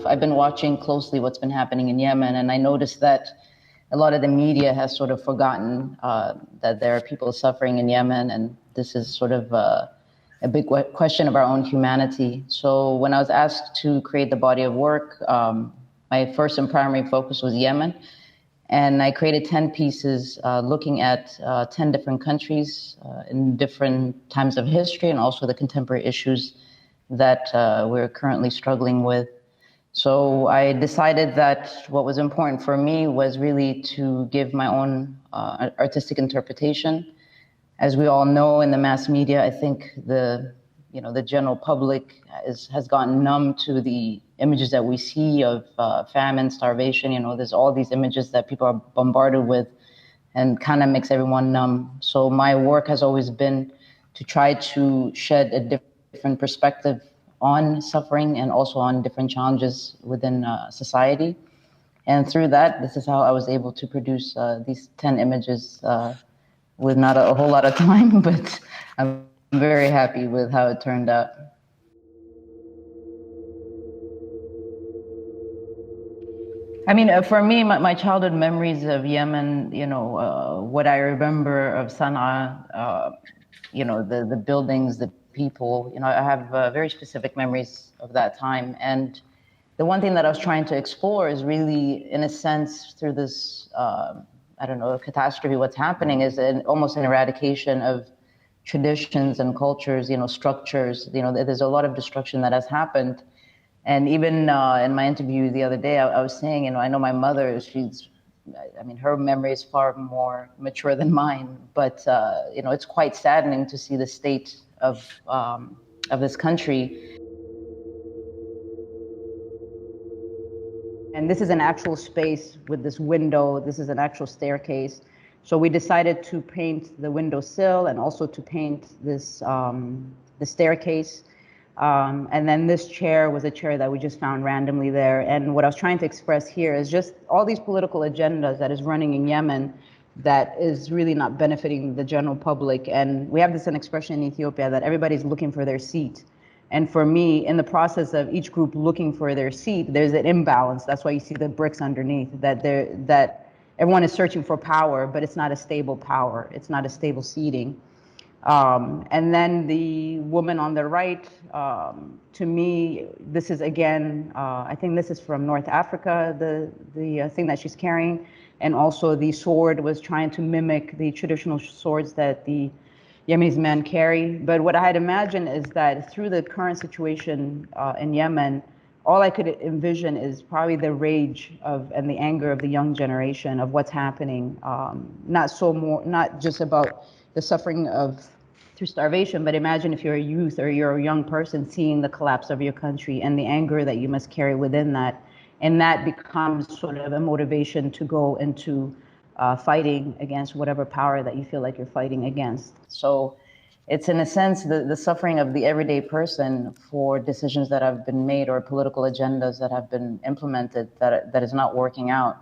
I've been watching closely what's been happening in Yemen, and I noticed that a lot of the media has sort of forgotten that there are people suffering in Yemen, and this is sort of a big question of our own humanity. So when I was asked to create the body of work, my first and primary focus was Yemen. And I created 10 pieces looking at 10 different countries in different times of history, and also the contemporary issues that we're currently struggling with. So I decided that what was important for me was really to give my own artistic interpretation. As we all know in the mass media, I think the general public has gotten numb to the images that we see of famine, starvation. There's all these images that people are bombarded with, and kind of makes everyone numb. So my work has always been to try to shed a different perspective on suffering and also on different challenges within society. And through that, this is how I was able to produce these 10 images with not a whole lot of time, but I'm very happy with how it turned out. I mean, for me, my childhood memories of Yemen, what I remember of Sana'a, the buildings, the people, I have very specific memories of that time. And the one thing that I was trying to explore is really, in a sense, through this, catastrophe, what's happening is almost an eradication of traditions and cultures, structures. There's a lot of destruction that has happened. And even in my interview the other day, I was saying, I know my mother, her memory is far more mature than mine, but it's quite saddening to see the state of this country. And this is an actual space with this window. This is an actual staircase. So we decided to paint the windowsill and also to paint this the staircase. And then this chair was a chair that we just found randomly there. And what I was trying to express here is just all these political agendas that is running in Yemen that is really not benefiting the general public. And we have this an expression in Ethiopia that everybody's looking for their seat. And for me, in the process of each group looking for their seat, there's an imbalance. That's why you see the bricks underneath, that everyone is searching for power, but it's not a stable power. It's not a stable seating. And then the woman on the right, to me, this is again, I think this is from North Africa, the thing that she's carrying. And also the sword was trying to mimic the traditional swords that the Yemenis men carry. But what I had imagined is that through the current situation in Yemen, all I could envision is probably the rage and the anger of the young generation of what's happening. Not just about the suffering through starvation, but imagine if you're a youth or you're a young person seeing the collapse of your country and the anger that you must carry within that. And that becomes sort of a motivation to go into fighting against whatever power that you feel like you're fighting against. So it's in a sense the suffering of the everyday person for decisions that have been made or political agendas that have been implemented that is not working out.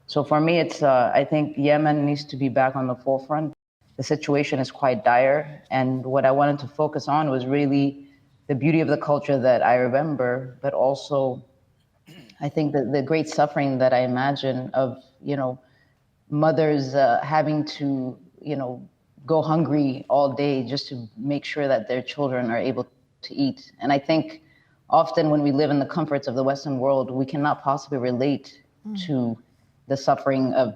So for me, it's I think Yemen needs to be back on the forefront. The situation is quite dire, and what I wanted to focus on was really the beauty of the culture that I remember, but also I think the great suffering that I imagine of, mothers having to, go hungry all day just to make sure that their children are able to eat. And I think often when we live in the comforts of the Western world, we cannot possibly relate to the suffering of,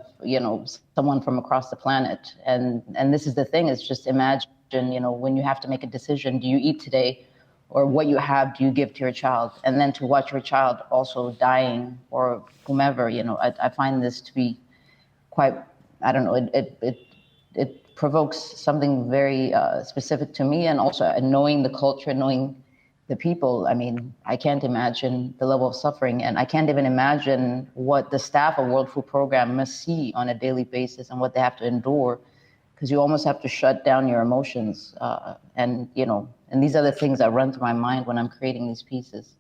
someone from across the planet. And this is the thing, is just imagine, when you have to make a decision, do you eat today? Or what you have do you give to your child? And then to watch your child also dying, or whomever, I find this to be quite, I don't know, it provokes something very specific to me. And also knowing the culture, knowing the people, I mean, I can't imagine the level of suffering, and I can't even imagine what the staff of World Food Program must see on a daily basis and what they have to endure, because you almost have to shut down your emotions. And these are the things that run through my mind when I'm creating these pieces.